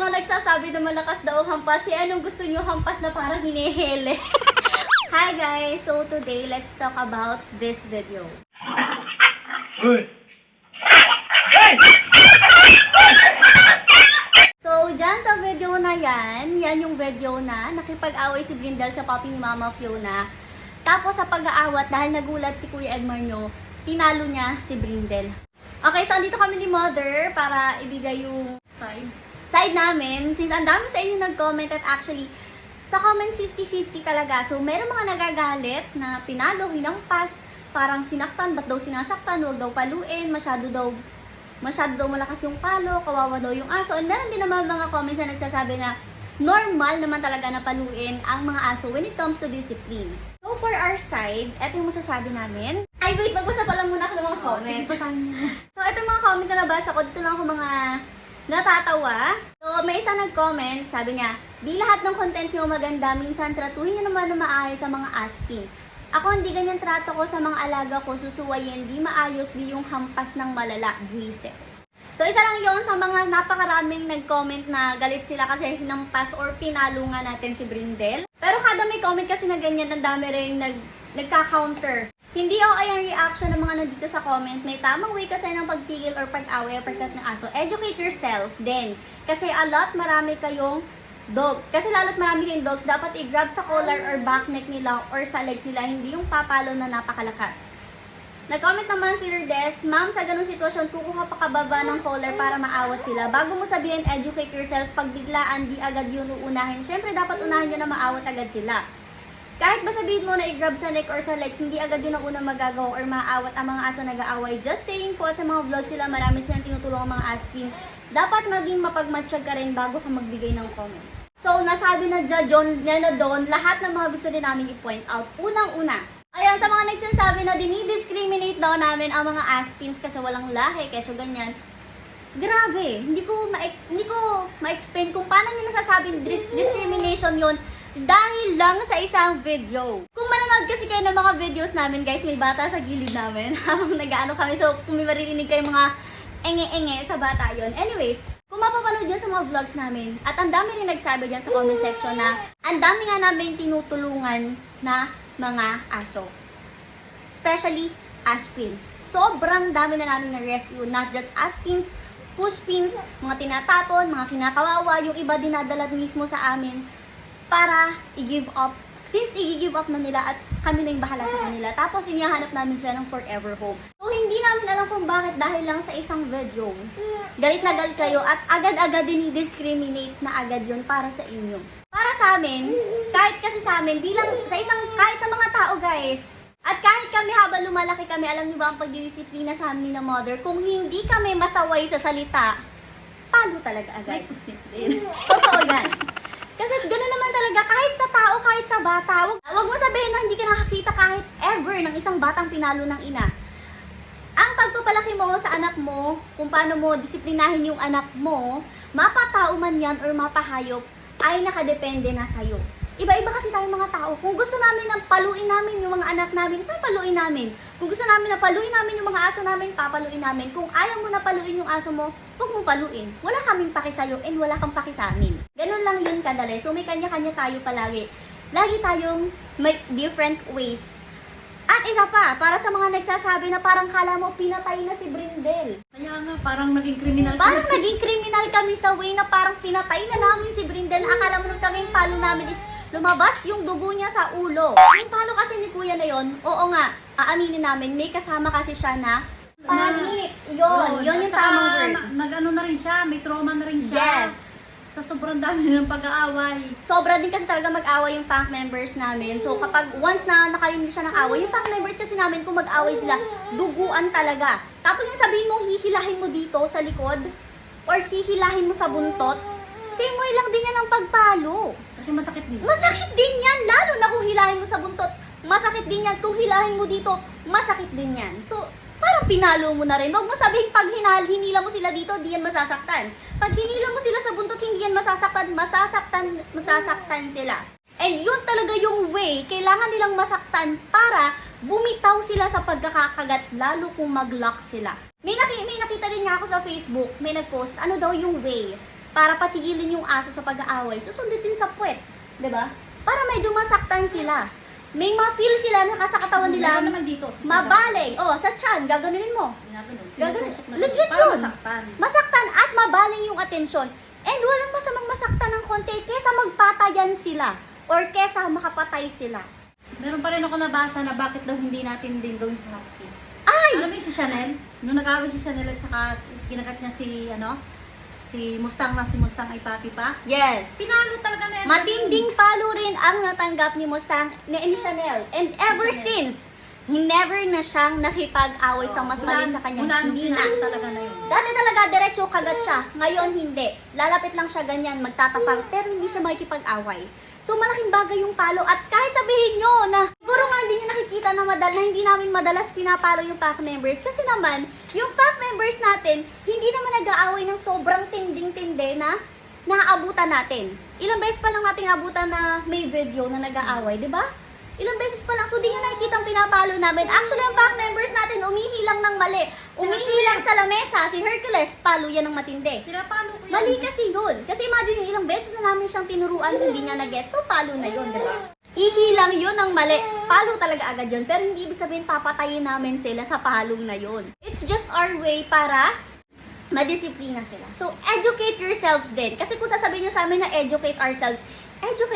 mga nagsasabi na malakas daw ang hampas, anong gusto nyo hampas na parang hinihele? Hi guys! So today, let's talk about this video. So, dyan sa video na yan yung video na nakipag-away si Brindel sa papi ni Mama Fiona. Tapos sa pag-aawat, dahil nagulat si Kuya Edmar nyo, tinalo niya si Brindel. Okay, so andito kami ni Mother para ibigay yung side namin. Since ang dami sa inyo nag-comment at actually, sa comment 50-50 talaga. So, meron mga nagagalit na pinalo, hinampas, parang sinaktan, ba't daw sinasaktan, huwag daw paluin, masyado daw malakas yung palo, kawawa daw yung aso. And meron din naman mga comments na nagsasabi na normal naman talaga na paluin ang mga aso when it comes to discipline. So, for our side, eto yung masasabi namin. Ay, wait, magbasa pa lang muna ako ng mga comment. So, ito yung mga comment na nabasa ko. Dito lang ako mga natatawa. So, may isa nag-comment, sabi niya, di lahat ng content nyo maganda, minsan tratuhin nyo naman na maayos sa mga aspins. Ako hindi ganyan trato ko sa mga alaga ko, susuwayin, di maayos, di yung hampas ng malala, buwisit. So, isa lang yon sa mga napakaraming nag-comment na galit sila kasi hinampas or pinalo nga natin si Brindel. Pero kada may comment kasi na ganyan, ang dami rin nagka-counter. Hindi okay ang reaction ng mga nandito sa comment. May tamang way kasi ng pagtigil or pag-away or pagkat ng aso. Educate yourself din. Kasi marami kayong dog. Kasi lalo't marami kayong dogs, dapat i-grab sa collar or back neck nila or sa legs nila, hindi yung papalo na napakalakas. Nag-comment naman si Lourdes, ma'am, sa ganung sitwasyon, kukuha pa kababa ng collar para maawat sila. Bago mo sabihin, educate yourself, pag biglaan, di agad yun uunahin. Siyempre, dapat unahin nyo na maawat agad sila. Kahit ba sabihin mo na i-grab sa neck or sa legs, hindi agad yun ang unang magagawa or maaawat ang mga aso nag-aaway. Just saying po, at sa mga vlogs sila, marami silang tinutulong ang mga aspin. Dapat maging mapagmatsyag ka rin bago ka magbigay ng comments. So, nasabi na doon, lahat ng mga gusto din namin i-point out. Unang-una, ayan, sa mga nagsasabi na dinidiscriminate daw namin ang mga aspins kasi walang lahi, kesyo ganyan. Grabe, hindi ko ma-explain kung paano nyo nasasabing discrimination yon dahil lang sa isang video. Kung manonood kasi kayo ng mga videos namin, guys, may bata sa gilid namin habang nag-ano kami. So, kung may maririnig kayo mga enge-enge sa bata yon. Anyways, kung mapapanood yun sa mga vlogs namin, at ang dami rin nagsabi dyan sa comment section na ang dami nga namin tinutulungan na mga aso. Especially aspins. Sobrang dami na namin na-rescue. Not just aspins, pushpins, mga tinatapon, mga kinakawawa. Yung iba dinadalat mismo sa amin para i-give up. Since i-give up na nila at kami na yung bahala sa kanila. Tapos inihahanap namin sila ng forever home. So hindi namin alam kung bakit dahil lang sa isang video. Galit na galit kayo at agad-agad dinidiscriminate na agad yun para sa inyo. Para sa amin, kahit kasi sa amin, kahit sa mga tao guys, at kahit kami habang lumalaki kami, alam niyo ba ang pagdidisiplina sa amin ng mother, kung hindi kami masaway sa salita, palo talaga agad. Totoo yan. Kasi gano'n naman talaga, kahit sa tao, kahit sa bata, wag mo sabihin na hindi ka nakakita kahit ever ng isang batang pinalo ng ina. Ang pagpapalaki mo sa anak mo, kung paano mo disiplinahin yung anak mo, mapatao man yan or mapahayop, ay nakadepende na sa'yo. Iba-iba kasi tayong mga tao. Kung gusto namin na paluin namin yung mga anak namin, papaluin namin. Kung gusto namin na paluin namin yung mga aso namin, papaluin namin. Kung ayaw mo na paluin yung aso mo, huwag mo paluin. Wala kaming paki sa'yo and wala kang paki sa amin. Ganun lang yun kadali. So may kanya-kanya tayo palagi. Lagi tayong may different ways. At isa pa, para sa mga nagsasabi na parang kala mo pinatay na si Brindel. Kaya nga, parang naging kriminal Parang naging kriminal kami sa way na parang pinatay na namin si Brindel. Akala mo nung tanging palo namin is lumabas yung dugo niya sa ulo. Yung palo kasi ni kuya na yon, oo nga, aaminin namin, may kasama kasi siya na pangit. Yun yung tamang word. Nag-ano na rin siya, may trauma na rin siya. Yes. Sa sobrang dami ng pag-aaway. Sobra din kasi talaga mag-away yung punk members namin. So kapag once na nakarinig siya ng away, yung punk members kasi namin kung mag-away sila, duguan talaga. Tapos yung sabihin mo, hihilahin mo dito sa likod, or hihilahin mo sa buntot, same way lang din yan ang pagpalo. Kasi masakit din. Masakit din yan, lalo na kung hilahin mo sa buntot. Masakit din yan, kung hilahin mo dito, masakit din yan. So, parang pinalo mo na rin. Huwag mo sabihin pag hinila mo sila dito, di yan masasaktan. Pag hinila mo sila sa buntot, hindi yan masasaktan sila. And yun talaga yung way, kailangan nilang masaktan para bumitaw sila sa pagkakakagat, lalo kung mag-lock sila. May nakita din nga ako sa Facebook, may nag-post, ano daw yung way. para patigilin yung aso sa pag-aaway, susundutin sa puwet. 'Di ba? Para medyo masaktan sila. May ma-feel sila na sa katawan nila, Meron naman dito. mabaling. Oh, sa tiyan, gaganunin mo. Gaganon. Legit Para yun. masaktan. Masaktan at mabaling yung atensyon. And walang masamang masaktan ng konti kesa magpatayan sila or kesa makapatay sila. Meron pa rin ako nabasa na bakit daw hindi natin din gawin sa husky. Ay! Alam mo yung si Chanel? Nung nag-away si Chanel at saka kinagat niya si Mustang na si Mustang ay papi pa. Yes. Pinalo talaga na yan. Matinding palo rin ang natanggap ni Mustang ni Chanel. And ever since, never na siyang nakipag-away sa mas mali sa kanya. Mula nung Hindi na. pinalo talaga na yun. Dati talaga, diretso kagat siya. Ngayon, hindi. Lalapit lang siya ganyan, magtatapang, pero hindi siya makikipag-away. So, malaking bagay yung palo. At kahit sabihin nyo na, siguro nga hindi nyo nakikita na hindi namin madalas pinapalo yung pack members. Kasi naman, yung pack members natin, hindi naman nag-aaway ng sobrang tinding-tinde na naaabutan natin. Ilang beses pa lang nating abutan na may video na nag-aaway, di ba? Ilang beses pa lang. So, di nyo nakikita ang pinapalo namin. Actually, ang pack members natin, umihilang ng mali. Umihilang sa lamesa. Si Hercules, palo yan ng matindi. Pinapalo ko yan. Mali kasi yun. Kasi imagine yung ilang beses na namin siyang tinuruan, hindi niya na-get. So, palo na yun, di ba? Ihilang yun ng mali. Palo talaga agad yun. Pero hindi ibig sabihin papatayin namin sila sa palong na yun. It's just our way para madisiplina sila. So, educate yourselves din. Kasi kung sasabihin nyo sa amin na educate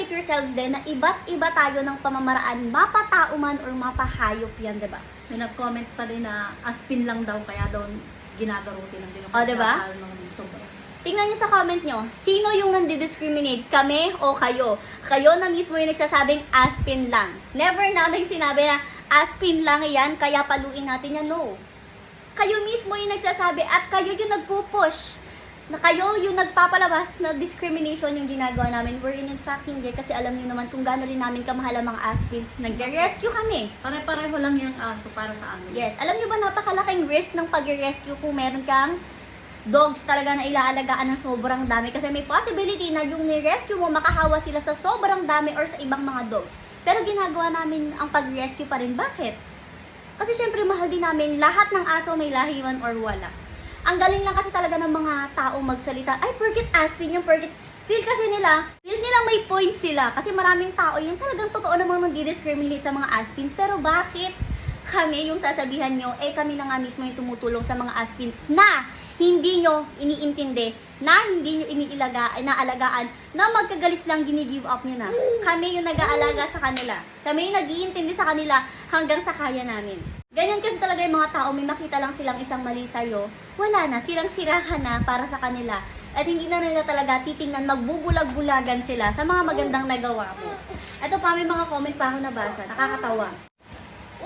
yourselves din na iba't iba tayo ng pamamaraan, mapatao man or mapahayop yan, di ba? May nag-comment pa din na aspin lang daw kaya daw ginagaruti ng din. O, diba? Tingnan nyo sa comment nyo, sino yung nandidiscriminate? Kami o kayo? Kayo na mismo yung nagsasabing aspin lang. Never namin sinabi na aspin lang yan, kaya paluin natin yan. No. Kayo mismo yung nagsasabi at kayo yung nagpupush na kayo yung nagpapalabas na discrimination yung ginagawa namin. Wherein in fact hindi, kasi alam nyo naman kung gaano rin namin kamahal ang mga aspins. Nagre-rescue kami. Pare-pareho lang yung aso para sa amin. Yes, alam nyo ba napakalaking risk ng pag-rescue kung meron kang dogs talaga na ilaalagaan ng sobrang dami, kasi may possibility na yung ni-rescue mo makahawa sila sa sobrang dami or sa ibang mga dogs. Pero ginagawa namin ang pag-rescue pa rin. Bakit? Kasi syempre mahal din namin lahat ng aso, may lahi man or wala. Ang galing lang kasi talaga ng mga tao magsalita, ay porket aspin yung porket feel nilang may point sila. Kasi maraming tao yung talagang totoo namang nag-discriminate sa mga aspins. Pero bakit kami yung sasabihan nyo, kami na nga mismo yung tumutulong sa mga aspins na hindi nyo iniintindi, na hindi nyo inaalagaan, na magkagalis lang gini-give up nyo na. Kami yung nag-aalaga sa kanila. Kami yung nag-iintindi sa kanila hanggang sa kaya namin. Ganyan kasi talaga yung mga tao, may makita lang silang isang mali sa'yo, wala na, sirang-sira ka na para sa kanila. At hindi na nila talaga titingnan, magbubulag-bulagan sila sa mga magandang nagawa mo. Ito pa, may mga comment pa ako nabasa, nakakatawa.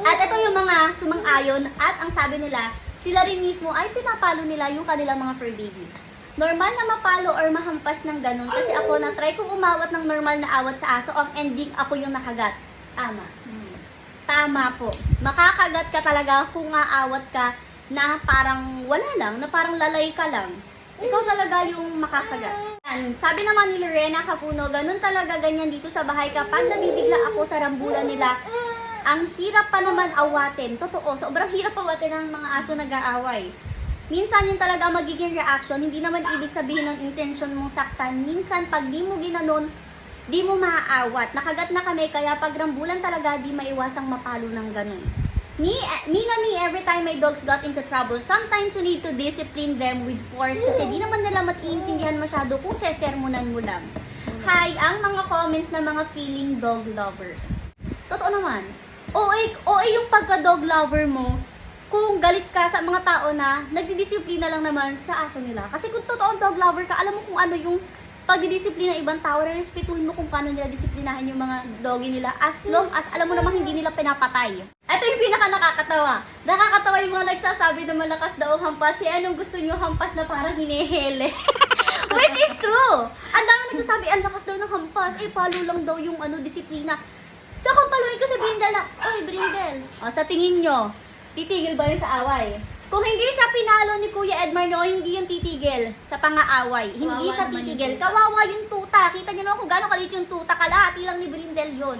At ito yung mga sumang-ayon at ang sabi nila, sila rin mismo ay pinapalo nila yung kanilang mga fur babies. Normal na mapalo or mahampas ng ganun kasi ako na-try kong umawat ng normal na awat sa aso, ang ending ako yung nakagat. Tama. Tama po. Makakagat ka talaga kung aawat ka na parang wala lang, na parang lalay ka lang. Ikaw talaga yung makakagat. Sabi naman ni Lorena Capuno, ganun talaga ganyan dito sa bahay kapag nabibigla ako sa rambulan nila. Ang hirap pa naman awatin. Totoo, sobrang hirap awatin ng mga aso nag-aaway. Minsan yun talaga magiging reaction, hindi naman ibig sabihin ng intention mong saktan. Minsan pag di mo ginanon, di mo maaawat. Nakagat na kami, kaya pag rambulan talaga, di maiwasang mapalo ng ganun. Me, every time my dogs got into trouble, sometimes you need to discipline them with force kasi di naman nila matiintindihan masyado kung sesermonan mo lang. Hi, ang mga comments ng mga feeling dog lovers. Totoo naman. OA yung pagka-dog lover mo kung galit ka sa mga tao na nagdidisiplina lang naman sa aso nila. Kasi kung totoong dog lover ka, alam mo kung ano yung pagdidisiplina ng ibang tao, respetuhin mo kung paano nila disiplinahan yung mga doggy nila as long as alam mo namang hindi nila pinapatay. Ito yung pinaka nakakatawa. Nakakatawa yung mga nagsasabi na malakas daw ang hampas. Anong gusto nyo hampas na parang hinihele? Which is true. Ang dami nagsasabi, ang lakas daw ng hampas. Palo lang daw yung disiplina. So kung paluin ko sa Brindle na, oy Brindle, sa tingin nyo, titigil ba yun sa away? Kung hindi siya pinalo ni Kuya Edmar no, hindi yung titigil sa pang-aaway. Hindi Kawawa siya naman titigil. yung tuta. Kawawa yung tuta. Kita nyo naman kung gano'ng kalit yung tuta. Kalahati lang ni Brindle yun.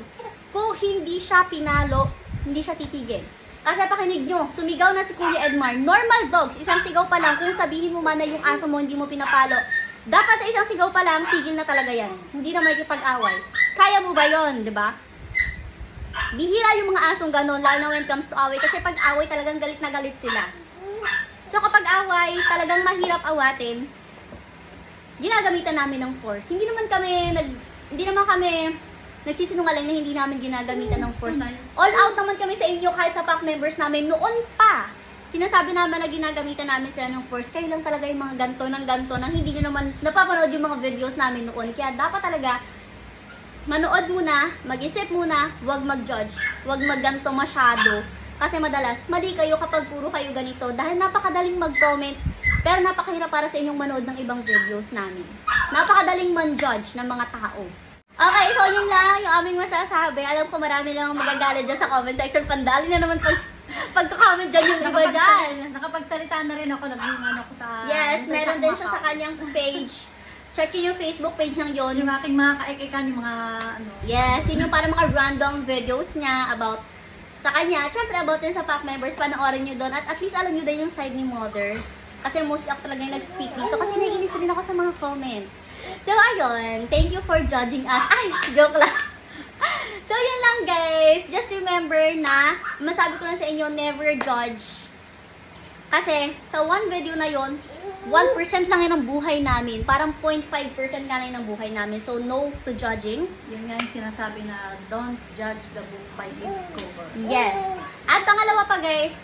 Kung hindi siya pinalo, hindi siya titigil. Kasi pakinig nyo, sumigaw na si Kuya Edmar. Normal dogs, isang sigaw pa lang. Kung sabihin mo man na yung aso mo hindi mo pinapalo, Dapat sa isang sigaw pa lang, tigil na talaga yan. Hindi na makikipag-away. Kaya mo ba yon, di ba? Bihira yung mga asong ganon, lalo na when it comes to away. Kasi pag away, talagang galit na galit sila. So kapag away, talagang mahirap awatin, ginagamitan namin ng force. Hindi naman kami nagsisinungaling na hindi namin ginagamitan ng force. All out naman kami sa inyo kahit sa pack members namin noon pa. Sinasabi naman na ginagamitan namin sila ng force. Kayo lang talaga yung mga ganto nang hindi nyo naman napapanood yung mga videos namin noon. Kaya dapat talaga manood muna, mag-isip muna, huwag mag-judge, huwag magganto masyado. Kasi madalas, mali kayo kapag puro kayo ganito dahil napakadaling mag-comment pero napakahirap para sa inyong manood ng ibang videos namin. Napakadaling man-judge ng mga tao. Okay, so yun lang yung aming masasabi. Alam ko marami lang ang magagalit dyan sa comment section. Pandali na naman pagka-comment dyan yung iba dyan. Nakapagsalita na rin ako, nag-ano ko sa... Yes, sa meron isang din siya sa account. kanyang page. Check yun yung Facebook page ng yon. Yung aking mga kaikikan, yung mga ano... Yes, yun yung para mga random videos niya about sa kanya. Siyempre about din sa pack members, panoorin nyo doon. At least alam nyo din yung side ni mother. Kasi mostly ako talaga yung nag-speak dito. Kasi naiinis rin ako sa mga comments. So, ayun. Thank you for judging us. Ay, joke lang. So, yun lang guys. Just remember na, masabi ko lang sa inyo, never judge. Kasi, sa one video na yon 1% lang yun ang buhay namin. Parang 0.5% nga lang yun ang buhay namin. So, no to judging. Yun nga yung sinasabi na don't judge the book by its cover. Yes. At pangalawa pa guys,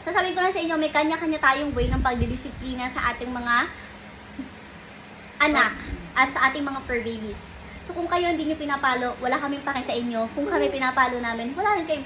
sasabihin ko lang sa inyo, may kanya-kanya tayong way ng pagdidisiplina sa ating mga anak at sa ating mga fur babies. So kung kayo hindi nyo pinapalo, wala kaming pake sa inyo. Kung kami pinapalo namin, wala rin kayong